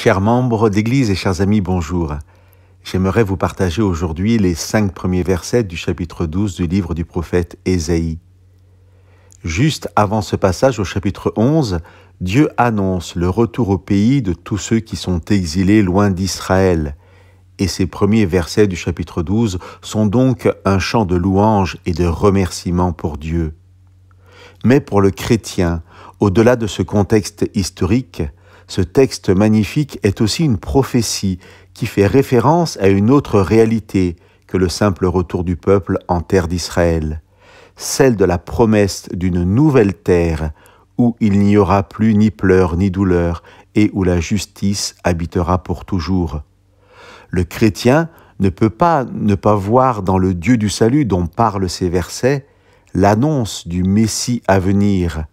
Chers membres d'Église et chers amis, bonjour. J'aimerais vous partager aujourd'hui les 5 premiers versets du chapitre 12 du livre du prophète Ésaïe. Juste avant ce passage au chapitre 11, Dieu annonce le retour au pays de tous ceux qui sont exilés loin d'Israël. Et ces premiers versets du chapitre 12 sont donc un chant de louange et de remerciement pour Dieu. Mais pour le chrétien, au-delà de ce contexte historique, ce texte magnifique est aussi une prophétie qui fait référence à une autre réalité que le simple retour du peuple en terre d'Israël, celle de la promesse d'une nouvelle terre où il n'y aura plus ni pleurs ni douleurs et où la justice habitera pour toujours. Le chrétien ne peut pas ne pas voir dans le Dieu du salut dont parlent ces versets l'annonce du Messie à venir,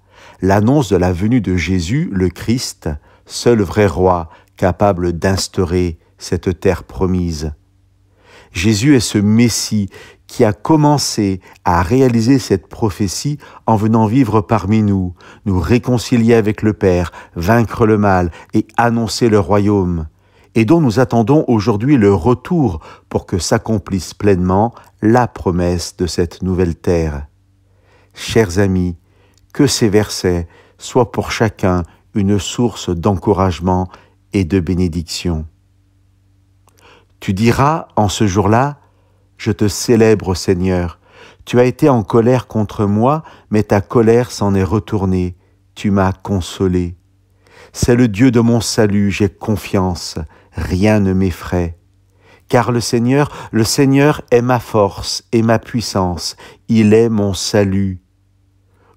l'annonce de la venue de Jésus, le Christ, seul vrai roi capable d'instaurer cette terre promise. Jésus est ce Messie qui a commencé à réaliser cette prophétie en venant vivre parmi nous, nous réconcilier avec le Père, vaincre le mal et annoncer le royaume, et dont nous attendons aujourd'hui le retour pour que s'accomplisse pleinement la promesse de cette nouvelle terre. Chers amis, que ces versets soient pour chacun une source d'encouragement et de bénédiction. Tu diras en ce jour-là, « Je te célèbre, Seigneur. Tu as été en colère contre moi, mais ta colère s'en est retournée. Tu m'as consolé. C'est le Dieu de mon salut, j'ai confiance. Rien ne m'effraie. Car le Seigneur est ma force et ma puissance. Il est mon salut.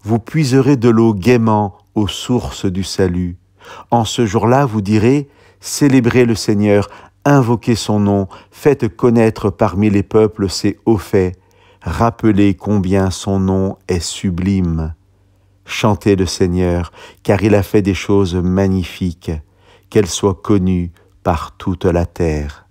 Vous puiserez de l'eau gaiement aux sources du salut. En ce jour-là, vous direz, célébrez le Seigneur, invoquez son nom, faites connaître parmi les peuples ses hauts faits, rappelez combien son nom est sublime. Chantez le Seigneur, car il a fait des choses magnifiques, qu'elles soient connues par toute la terre.